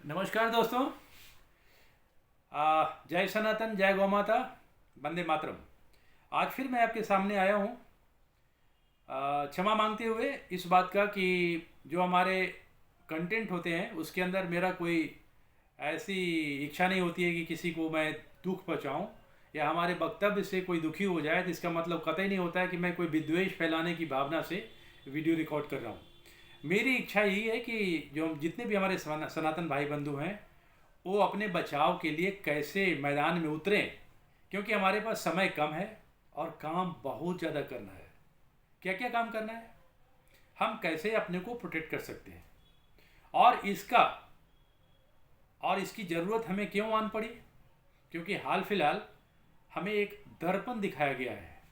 नमस्कार दोस्तों। जय सनातन, जय गौ माता, वंदे मातरम। आज फिर मैं आपके सामने आया हूँ क्षमा मांगते हुए इस बात का कि जो हमारे कंटेंट होते हैं उसके अंदर मेरा कोई ऐसी इच्छा नहीं होती है कि किसी को मैं दुख पहुँचाऊँ या हमारे वक्तव्य से कोई दुखी हो जाए। तो इसका मतलब कतई नहीं होता है कि मैं कोई विद्वेष फैलाने की भावना से वीडियो रिकॉर्ड कर रहा हूँ। मेरी इच्छा यही है कि जो जितने भी हमारे सनातन भाई बंधु हैं वो अपने बचाव के लिए कैसे मैदान में उतरें, क्योंकि हमारे पास समय कम है और काम बहुत ज़्यादा करना है। क्या क्या काम करना है, हम कैसे अपने को प्रोटेक्ट कर सकते हैं और इसकी ज़रूरत हमें क्यों आन पड़ी, क्योंकि हाल फिलहाल हमें एक दर्पण दिखाया गया है।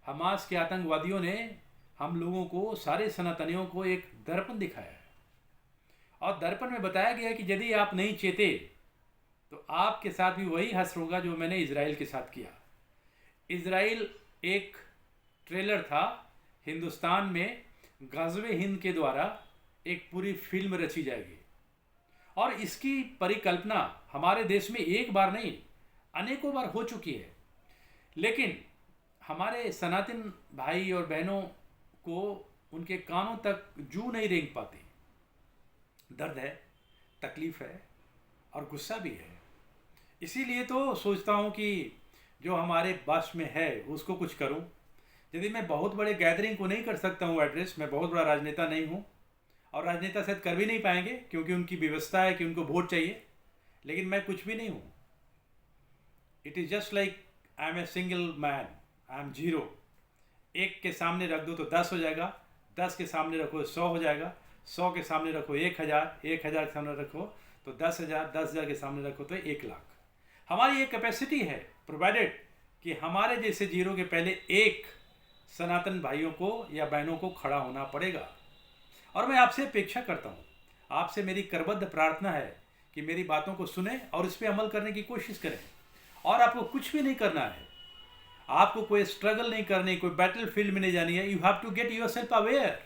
हमास के आतंकवादियों ने हम लोगों को, सारे सनातनियों को एक दर्पण दिखाया है और दर्पण में बताया गया कि यदि आप नहीं चेते तो आपके साथ भी वही हश्र होगा जो मैंने इजराइल के साथ किया। इजराइल एक ट्रेलर था, हिंदुस्तान में गज़वे हिंद के द्वारा एक पूरी फिल्म रची जाएगी और इसकी परिकल्पना हमारे देश में एक बार नहीं अनेकों बार हो चुकी है, लेकिन हमारे सनातन भाई और बहनों को उनके कानों तक जू नहीं रेंग पाती। दर्द है, तकलीफ़ है और गुस्सा भी है। इसीलिए तो सोचता हूँ कि जो हमारे बस में है उसको कुछ करूँ। यदि मैं बहुत बड़े गैदरिंग को नहीं कर सकता हूँ एड्रेस, मैं बहुत बड़ा राजनेता नहीं हूँ और राजनेता शायद कर भी नहीं पाएंगे क्योंकि उनकी व्यवस्था है कि उनको वोट चाहिए, लेकिन मैं कुछ भी नहीं हूँ। It is just like I am a single man, I am zero. एक के सामने रख दो तो 10 हो जाएगा, 10 के सामने रखो 100 हो जाएगा, 100 के सामने रखो 1000, 1000 के सामने रखो तो 10,000, 10,000 के सामने रखो तो 1,00,000। हमारी ये कैपेसिटी है, प्रोवाइडेड कि हमारे जैसे जीरो के पहले एक सनातन भाइयों को या बहनों को खड़ा होना पड़ेगा। और मैं आपसे अपेक्षा करता हूँ, आपसे मेरी करबद्ध प्रार्थना है कि मेरी बातों को सुने और इस पर अमल करने की कोशिश करें। और आपको कुछ भी नहीं करना है, आपको कोई स्ट्रगल नहीं करनी, कोई बैटल फील्ड में नहीं जानी है। You have to get yourself aware,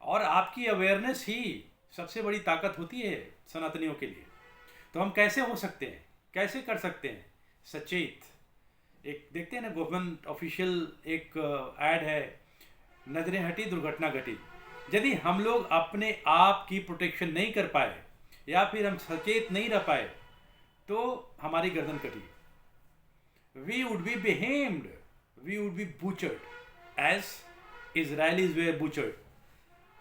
और आपकी अवेयरनेस ही सबसे बड़ी ताकत होती है सनातनियों के लिए। तो हम कैसे हो सकते हैं, कैसे कर सकते हैं? सचेत एक देखते हैं ना, गवर्नमेंट ऑफिशियल एक ऐड है, नजरें हटी दुर्घटना घटी। यदि हम लोग अपने आप की प्रोटेक्शन नहीं कर पाए या फिर हम सचेत नहीं रह पाए तो हमारी गर्दन कटी। We would be behemoed, we would be butchered as Israelis were butchered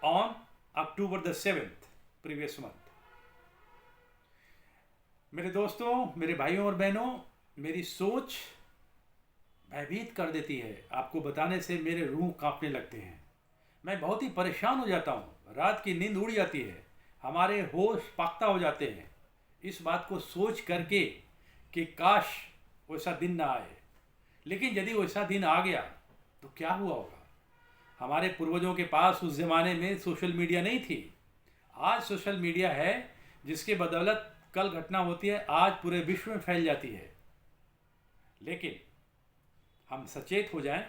on October the 7th previous month। मेरे दोस्तों, मेरे भाइयों और बहनों, मेरी सोच भयभीत कर देती है। आपको बताने से मेरे रूह कांपने लगते हैं, मैं बहुत ही परेशान हो जाता हूँ, रात की नींद उड़ जाती है, हमारे होश पाख्ता हो जाते हैं इस बात को सोच करके कि काश वैसा दिन ना आए। लेकिन यदि वैसा दिन आ गया तो क्या हुआ होगा? हमारे पूर्वजों के पास उस ज़माने में सोशल मीडिया नहीं थी। आज सोशल मीडिया है जिसके बदौलत कल घटना होती है, आज पूरे विश्व में फैल जाती है। लेकिन हम सचेत हो जाएं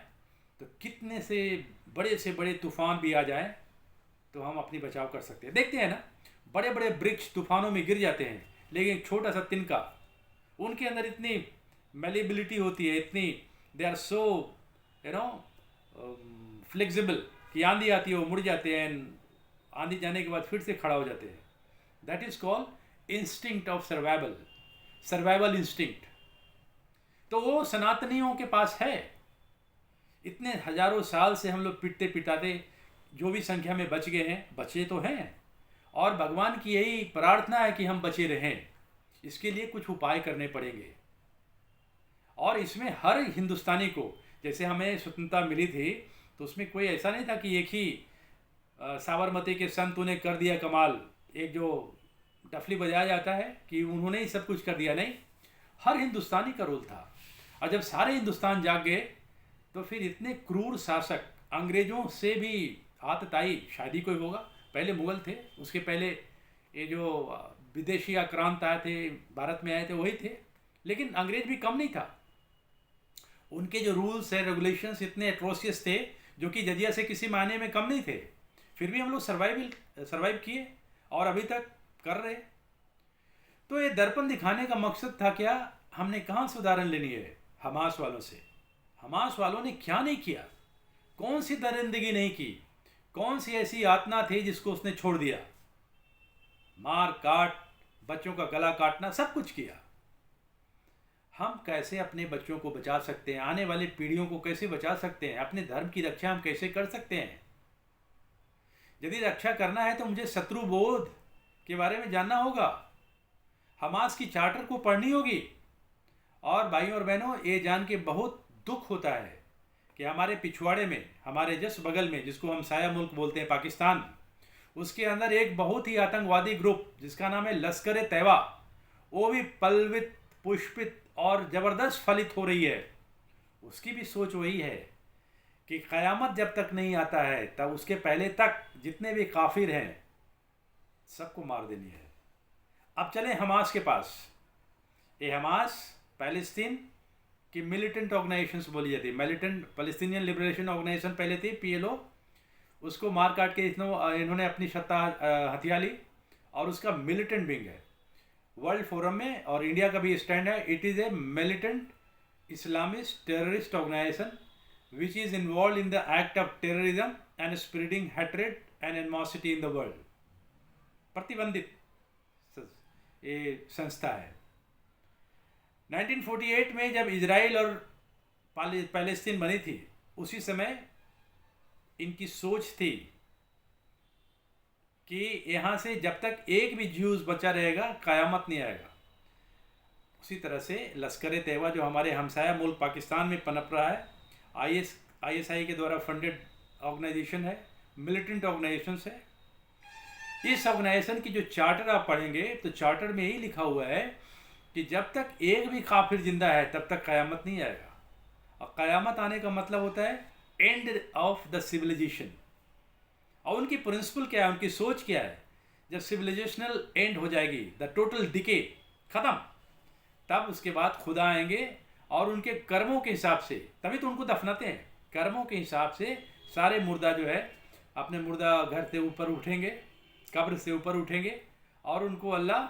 तो कितने से बड़े तूफान भी आ जाएं तो हम अपनी बचाव कर सकते हैं। देखते हैं ना, बड़े बड़े वृक्ष तूफानों में गिर जाते हैं, लेकिन छोटा सा तिनका, उनके अंदर इतनी मेलेबिलिटी होती है, इतनी they are so you know flexible कि आंधी आती है वो मुड़ जाते हैं, आंधी जाने के बाद फिर से खड़ा हो जाते हैं। That is called instinct of survival, survival instinct. तो वो सनातनियों के पास है। इतने हजारों साल से हम लोग पिटते पिटाते जो भी संख्या में बच गए हैं, बचे तो हैं, और भगवान की यही प्रार्थना है कि हम बचे रहें। इसके लिए कुछ उपाय करने पड़ेंगे और इसमें हर हिंदुस्तानी को, जैसे हमें स्वतंत्रता मिली थी तो उसमें कोई ऐसा नहीं था कि एक ही साबरमती के संतों ने कर दिया कमाल, एक जो डफली बजाया जाता है कि उन्होंने ही सब कुछ कर दिया, नहीं, हर हिंदुस्तानी का रोल था। और जब सारे हिंदुस्तान जाग गए तो फिर इतने क्रूर शासक, अंग्रेज़ों से भी आतताई, शायद ही कोई होगा, पहले मुगल थे, उसके पहले ये जो विदेशी आक्रांत आए थे, भारत में आए थे, वही थे। लेकिन अंग्रेज भी कम नहीं था, उनके जो रूल्स है रेगुलेशंस इतने एट्रोसियस थे जो कि जजिया से किसी मायने में कम नहीं थे। फिर भी हम लोग सर्वाइव किए और अभी तक कर रहे। तो ये दर्पण दिखाने का मकसद था क्या? हमने कहाँ से उदाहरण लेनी है? हमास वालों से। हमास वालों ने क्या नहीं किया? कौन सी दरिंदगी नहीं की? कौन सी ऐसी यातना थी जिसको उसने छोड़ दिया? मार काट, बच्चों का गला काटना, सब कुछ किया। हम कैसे अपने बच्चों को बचा सकते हैं? आने वाली पीढ़ियों को कैसे बचा सकते हैं? अपने धर्म की रक्षा हम कैसे कर सकते हैं? यदि रक्षा करना है तो मुझे शत्रु बोध के बारे में जानना होगा, हमास की चार्टर को पढ़नी होगी। और भाइयों और बहनों, ये जान के बहुत दुख होता है कि हमारे पिछवाड़े में, हमारे जस्ट बगल में, जिसको हम साया मुल्क बोलते हैं, पाकिस्तान, उसके अंदर एक बहुत ही आतंकवादी ग्रुप जिसका नाम है लश्कर ए तैयबा, वो भी पल्वित, पुष्पित और ज़बरदस्त फलित हो रही है। उसकी भी सोच वही है कि क़यामत जब तक नहीं आता है तब उसके पहले तक जितने भी काफिर हैं सबको मार देनी है। अब चलें हमास के पास। ये हमास पैलेस्तीन की मिलिटेंट ऑर्गेनाइजेशन बोली जाती है। मिलिटेंट पैलेस्टीनियन लिबरेशन ऑर्गेनाइजेशन पहले थी, PLO। उसको मार काट के इन्होंने अपनी सत्ता हथिया ली और उसका मिलिटेंट विंग है। वर्ल्ड फोरम में और इंडिया का भी स्टैंड है, it is a militant Islamist terrorist organisation which is involved in the act of terrorism and spreading hatred and animosity in the world। प्रतिबंधित ये संस्था है। 1948 में जब इजराइल और पैलेस्तीन बनी थी, उसी समय इनकी सोच थी कि यहाँ से जब तक एक भी ज्यूज बचा रहेगा क़यामत नहीं आएगा। उसी तरह से लश्कर ए तैयबा जो हमारे हमसाया मुल्क पाकिस्तान में पनप रहा है, ISI के द्वारा फंडेड ऑर्गेनाइजेशन है, मिलिटेंट ऑर्गेनाइजेशन है। इस ऑर्गेनाइजेशन की जो चार्टर आप पढ़ेंगे तो चार्टर में यही लिखा हुआ है कि जब तक एक भी काफिर जिंदा है तब तक क़यामत नहीं आएगा। और क़यामत आने का मतलब होता है एंड ऑफ द सिविलाइजेशन। और उनकी प्रिंसिपल क्या है, उनकी सोच क्या है? जब सिविलाइजेशनल एंड हो जाएगी, द टोटल डिके ख़त्म, तब उसके बाद खुदा आएंगे और उनके कर्मों के हिसाब से, तभी तो उनको दफनाते हैं, कर्मों के हिसाब से सारे मुर्दा जो है अपने मुर्दा घर से ऊपर उठेंगे, कब्र से ऊपर उठेंगे और उनको अल्लाह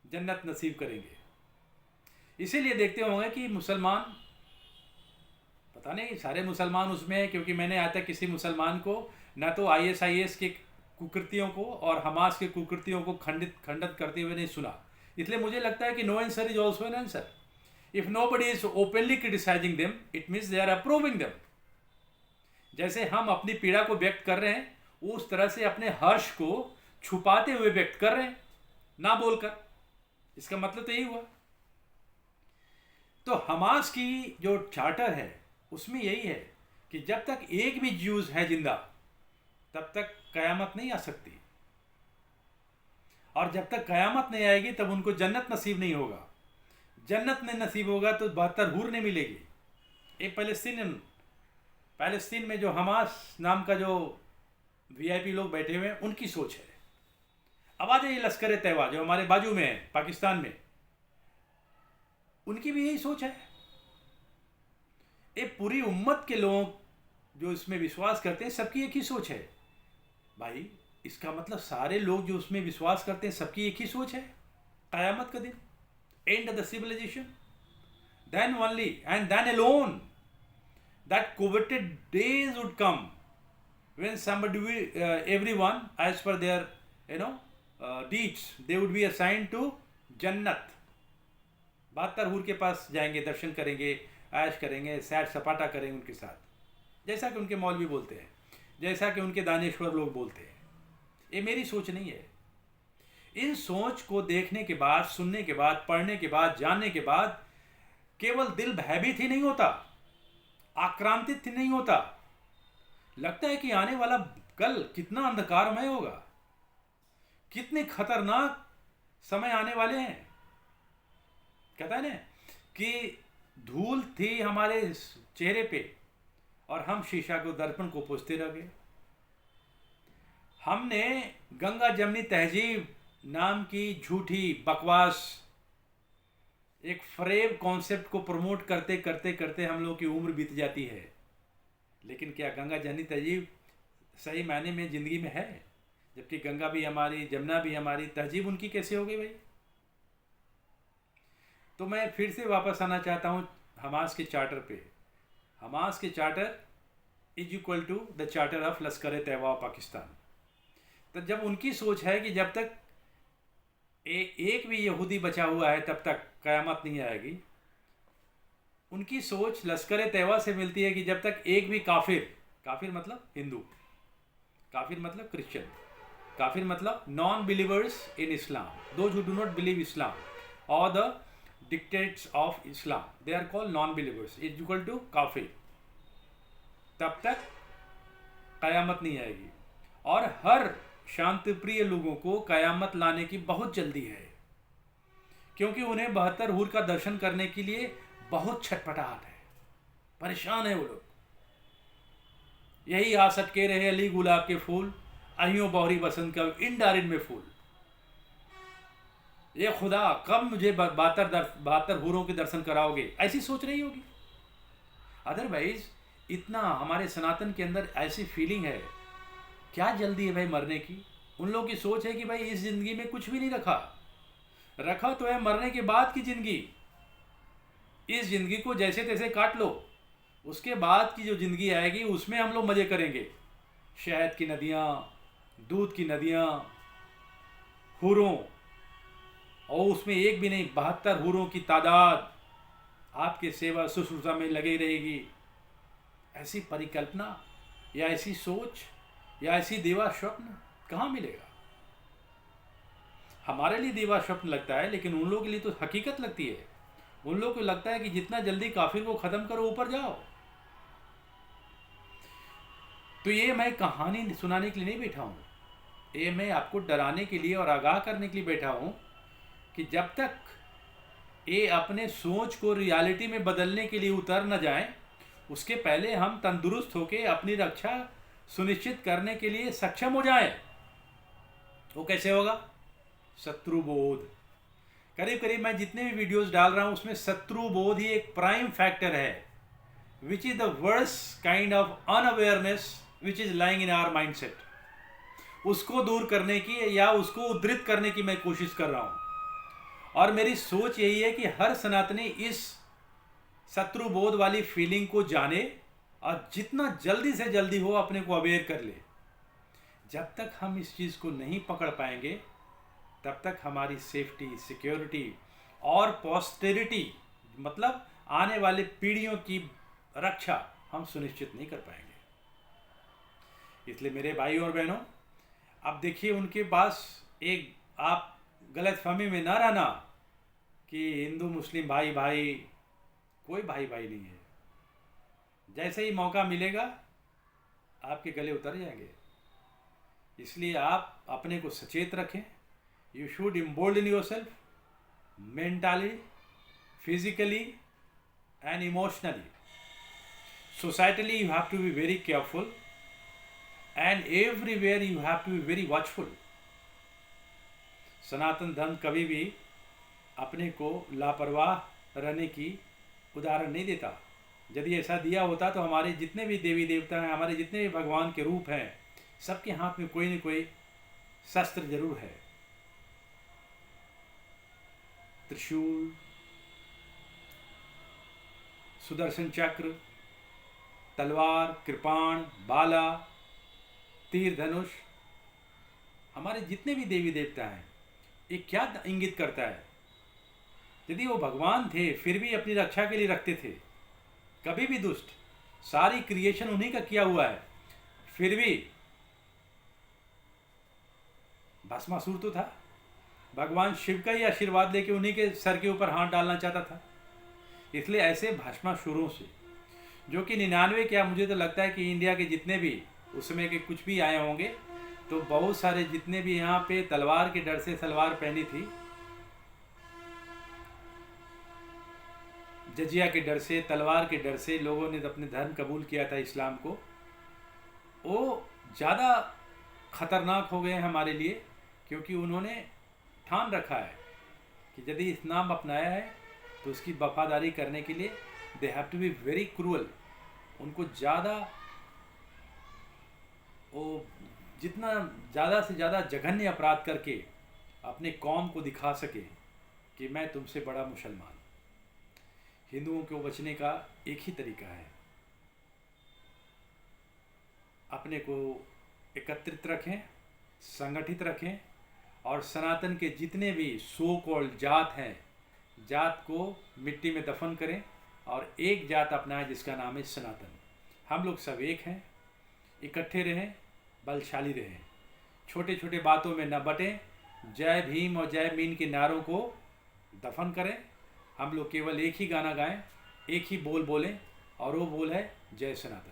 जन्नत नसीब करेंगे। इसीलिए देखते होंगे कि मुसलमान, पता नहीं सारे मुसलमान उसमें हैं, क्योंकि मैंने आज तक किसी मुसलमान को ना तो ISIS के कुकृतियों को और हमास के कुकृतियों को खंडित करते हुए नहीं सुना। इसलिए मुझे लगता है कि no answer is also an answer. If nobody is openly criticizing them, it means they are approving them। जैसे हम अपनी पीड़ा को व्यक्त कर रहे हैं, उस तरह से अपने हर्ष को छुपाते हुए व्यक्त कर रहे हैं, ना बोलकर। इसका मतलब तो यही हुआ। तो हमास की जो चार्टर है उसमें यही है कि जब तक एक भी ज्यूज है जिंदा तब तक क़यामत नहीं आ सकती, और जब तक क़यामत नहीं आएगी तब उनको जन्नत नसीब नहीं होगा। जन्नत नहीं नसीब होगा तो 72 हूर नहीं मिलेगी। ये पैलेस्तीन में जो हमास नाम का जो VIP लोग बैठे हुए हैं उनकी सोच है। अब आ जाइए लश्कर ए तैयबा जो हमारे बाजू में है पाकिस्तान में, उनकी भी यही सोच है। ये पूरी उम्मत के लोग जो इसमें विश्वास करते हैं सबकी एक ही सोच है। भाई इसका मतलब सारे लोग जो उसमें विश्वास करते हैं सबकी एक ही सोच है, क़यामत का दिन, end of the civilization, then only and then alone that coveted days would come when somebody will, everyone as per their deeds they would be assigned to जन्नत। 72 हूर के पास जाएंगे, दर्शन करेंगे, ऐश करेंगे, सैर सपाटा करेंगे उनके साथ, जैसा कि उनके मौलवी बोलते हैं, जैसा कि उनके दानेश्वर लोग बोलते हैं। ये मेरी सोच नहीं है। इन सोच को देखने के बाद, सुनने के बाद, पढ़ने के बाद, जानने के बाद केवल दिल भयभीत ही नहीं होता, आक्रांतित ही नहीं होता, लगता है कि आने वाला कल कितना अंधकारमय होगा, कितने खतरनाक समय आने वाले हैं। कहता है ना कि धूल थी हमारे चेहरे पे और हम शीशा को, दर्पण को पोंछते रह गए। हमने गंगा जमनी तहजीब नाम की झूठी बकवास, एक फ्रेब कॉन्सेप्ट को प्रमोट करते करते करते हम लोगों की उम्र बीत जाती है। लेकिन क्या गंगा जमनी तहजीब सही मायने में ज़िंदगी में है? जबकि गंगा भी हमारी, जमुना भी हमारी, तहजीब उनकी कैसे हो गई भाई? तो मैं फिर से वापस आना चाहता हूँ हमास के चार्टर पे। हमास के charter is equal to the charter of Lashkar Taiba Pakistan. तो जब उनकी सोच है कि जब तक एक भी यहूदी बचा हुआ है तब तक क़यामत नहीं आएगी, उनकी सोच लश्कर तैयबा से मिलती है कि जब तक एक भी काफिर, काफिर मतलब हिंदू, काफिर मतलब क्रिश्चियन, काफिर मतलब non believers in Islam, those who do not believe Islam और the dictates of Islam, they are called non believers, is equal to काफिर, तब तक क़यामत नहीं आएगी। और हर शांति प्रिय लोगों को क़यामत लाने की बहुत जल्दी है, क्योंकि उन्हें 72 हूर का दर्शन करने के लिए बहुत छटपटाहट है, परेशान है वो लोग। यही आ सटके रहे अली गुलाब के फूल, अहियों बौरी बसंत का इंडारिन में फूल। ये खुदा कब मुझे 72 हूरों के दर्शन कराओगे, ऐसी सोच रही होगी। अदरवाइज इतना हमारे सनातन के अंदर ऐसी फीलिंग है, क्या जल्दी है भाई मरने की। उन लोगों की सोच है कि भाई इस जिंदगी में कुछ भी नहीं रखा तो है मरने के बाद की जिंदगी। इस जिंदगी को जैसे तैसे काट लो, उसके बाद की जो जिंदगी आएगी उसमें हम लोग मजे करेंगे। शहद की नदियाँ, दूध की नदियाँ, हूरों, और उसमें एक भी नहीं 72 हूरों की तादाद आपके सेवा शुश्रूषा में लगी रहेगी। ऐसी परिकल्पना या ऐसी सोच या ऐसी देवा स्वप्न कहाँ मिलेगा। हमारे लिए देवा स्वप्न लगता है, लेकिन उन लोगों के लिए तो हकीकत लगती है। उन लोगों को लगता है कि जितना जल्दी काफिर को ख़त्म करो ऊपर जाओ। तो ये मैं कहानी सुनाने के लिए नहीं बैठा हूँ, ये मैं आपको डराने के लिए और आगाह करने के लिए बैठा हूँ कि जब तक ये अपने सोच को रियलिटी में बदलने के लिए उतर न जाएं, उसके पहले हम तंदुरुस्त होकर अपनी रक्षा सुनिश्चित करने के लिए सक्षम हो जाएं। वो कैसे होगा? शत्रुबोध। करीब करीब मैं जितने भी वीडियोस डाल रहा हूँ उसमें शत्रुबोध ही एक प्राइम फैक्टर है, which is the worst kind of unawareness which is lying in our mindset. उसको दूर करने की या उसको उद्धृत करने की मैं कोशिश कर रहा हूँ। और मेरी सोच यही है कि हर सनातनी इस शत्रुबोध वाली फीलिंग को जाने और जितना जल्दी से जल्दी हो अपने को अवेयर कर ले। जब तक हम इस चीज़ को नहीं पकड़ पाएंगे तब तक हमारी सेफ्टी, सिक्योरिटी और पोस्टेरिटी मतलब आने वाले पीढ़ियों की रक्षा हम सुनिश्चित नहीं कर पाएंगे। इसलिए मेरे भाई और बहनों, अब देखिए उनके पास एक, आप गलतफहमी में ना रहना कि हिंदू मुस्लिम भाई भाई, कोई भाई भाई नहीं है। जैसे ही मौका मिलेगा आपके गले उतर जाएंगे। इसलिए आप अपने को सचेत रखें। You should embolden yourself mentally, physically and emotionally. Societally you have to be very careful and everywhere you have to be very watchful. सनातन धर्म कभी भी अपने को लापरवाह रहने की उदाहरण नहीं देता। यदि ऐसा दिया होता तो हमारे जितने भी देवी देवता हैं, हमारे जितने भी भगवान के रूप हैं, सबके हाथ में कोई न कोई शस्त्र जरूर है। त्रिशूल, सुदर्शन चक्र, तलवार, कृपाण, बाला, तीर धनुष। हमारे जितने भी देवी देवता हैं, ये क्या इंगित करता है? यदि वो भगवान थे फिर भी अपनी रक्षा के लिए रखते थे, कभी भी दुष्ट, सारी क्रिएशन उन्हीं का किया हुआ है, फिर भी भस्मासुर तो था। भगवान शिव का ही आशीर्वाद लेके उन्हीं के सर के ऊपर हाथ डालना चाहता था। इसलिए ऐसे भस्मासुरों से, जो कि 99, क्या मुझे तो लगता है कि इंडिया के जितने भी उस समय के कुछ भी आए होंगे, तो बहुत सारे जितने भी यहाँ पे तलवार के डर से सलवार पहनी थी, जजिया के डर से, तलवार के डर से लोगों ने अपने धर्म कबूल किया था इस्लाम को, वो ज़्यादा खतरनाक हो गए हैं हमारे लिए, क्योंकि उन्होंने ठान रखा है कि यदि इस्लाम अपनाया है तो उसकी वफादारी करने के लिए they have to be very cruel. उनको ज़्यादा, वो जितना ज़्यादा से ज़्यादा जघन्य अपराध करके अपने कौम को दिखा सके कि मैं तुमसे बड़ा मुसलमान। हिंदुओं को बचने का एक ही तरीका है, अपने को एकत्रित रखें, संगठित रखें और सनातन के जितने भी सो कॉल्ड जात हैं, जात को मिट्टी में दफन करें और एक जात अपनाएं जिसका नाम है सनातन। हम लोग सब एक हैं, इकट्ठे रहें, बलशाली रहें, छोटे छोटे बातों में न बटें, जय भीम और जय मीन के नारों को दफन करें। हम लोग केवल एक ही गाना गाएं, एक ही बोल बोलें और वो बोल है जय सनातन।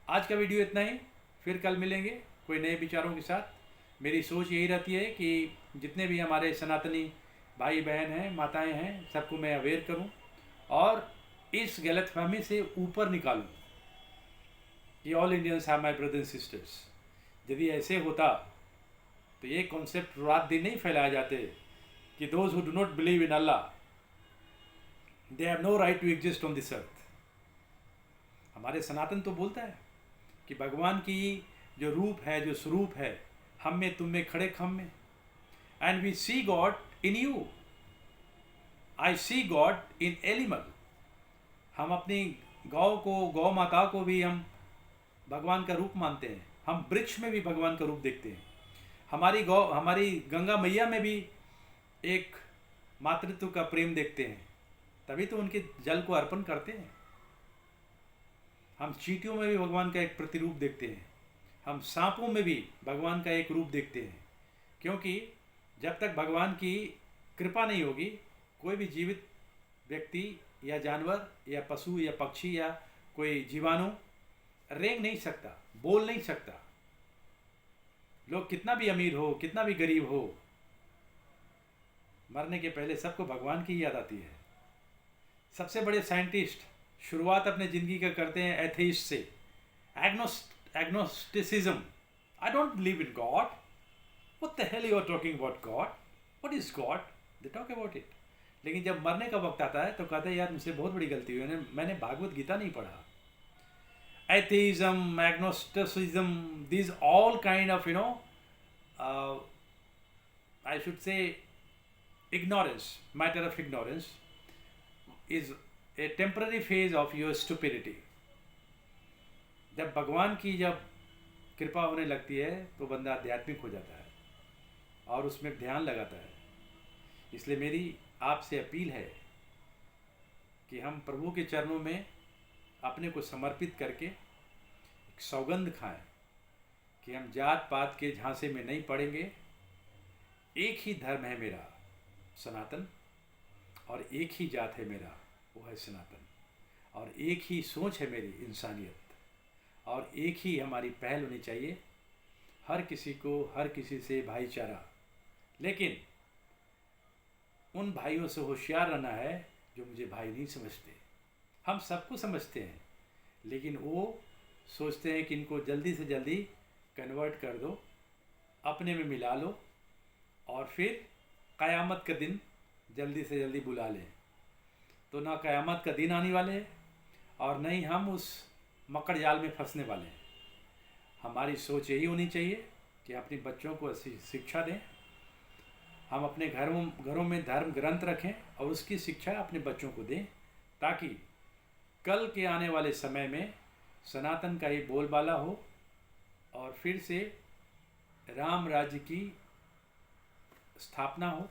आज का वीडियो इतना ही, फिर कल मिलेंगे कोई नए विचारों के साथ। मेरी सोच यही रहती है कि जितने भी हमारे सनातनी भाई बहन हैं, माताएं हैं, सबको मैं अवेयर करूं और इस गलतफहमी से ऊपर निकालूं कि all Indians are my brothers and sisters. यदि ऐसे होता तो ये कॉन्सेप्ट रात दिन नहीं फैलाए जाते कि those who do not believe in Allah they have no right to exist on this earth. हमारे सनातन तो बोलता है कि भगवान की जो रूप है, जो स्वरूप है, हम में, तुम में, खड़े खम में, and we see God in you. I see God in animal. हम अपनी गौ को, गौ माता को भी हम भगवान का रूप मानते हैं। हम वृक्ष में भी भगवान का रूप देखते हैं। हमारी गंगा मैया में भी एक मातृत्व का प्रेम देखते हैं, तभी तो उनके जल को अर्पण करते हैं। हम चींटियों में भी भगवान का एक प्रतिरूप देखते हैं। हम सांपों में भी भगवान का एक रूप देखते हैं, क्योंकि जब तक भगवान की कृपा नहीं होगी, कोई भी जीवित व्यक्ति या जानवर या पशु या पक्षी या कोई जीवाणु रेंग नहीं सकता, बोल नहीं सकता। लोग कितना भी अमीर हो, कितना भी गरीब हो, मरने के पहले सबको भगवान की याद आती है। सबसे बड़े साइंटिस्ट शुरुआत अपने ज़िंदगी का करते हैं एथेइस्ट से, agnosticism. I don't believe in God. What the hell you are talking about God? What is God? They talk about it. लेकिन जब मरने का वक्त आता है तो कहते हैं यार मुझसे बहुत बड़ी गलती हुई, मैंने भागवत गीता नहीं पढ़ा। Atheism, agnosticism, these all kind of, I should say ignorance, matter of ignorance, is a temporary phase of your stupidity. जब भगवान की जब कृपा होने लगती है तो बंदा आध्यात्मिक हो जाता है और उसमें ध्यान लगाता है। इसलिए मेरी आपसे अपील है कि हम प्रभु के चरणों में अपने को समर्पित करके एक सौगंध खाएं कि हम जात पात के झांसे में नहीं पड़ेंगे। एक ही धर्म है मेरा सनातन, और एक ही जात है मेरा, वो है सनातन, और एक ही सोच है मेरी इंसानियत, और एक ही हमारी पहल होनी चाहिए, हर किसी को, हर किसी से भाईचारा। लेकिन उन भाइयों से होशियार रहना है जो मुझे भाई नहीं समझते। हम सबको समझते हैं, लेकिन वो सोचते हैं कि इनको जल्दी से जल्दी कन्वर्ट कर दो, अपने में मिला लो, और फिर क़यामत का दिन जल्दी से जल्दी बुला लें। तो ना क़यामत का दिन आने वाले है और नहीं हम उस मकड़ जाल में फंसने वाले हैं। हमारी सोच यही होनी चाहिए कि अपने बच्चों को ऐसी शिक्षा दें, हम अपने घरों में धर्म ग्रंथ रखें और उसकी शिक्षा अपने बच्चों को दें, ताकि कल के आने वाले समय में सनातन का ही बोलबाला हो और फिर से राम राज्य की स्थापना हो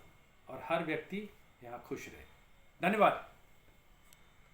और हर व्यक्ति यहाँ खुश रहे। धन्यवाद।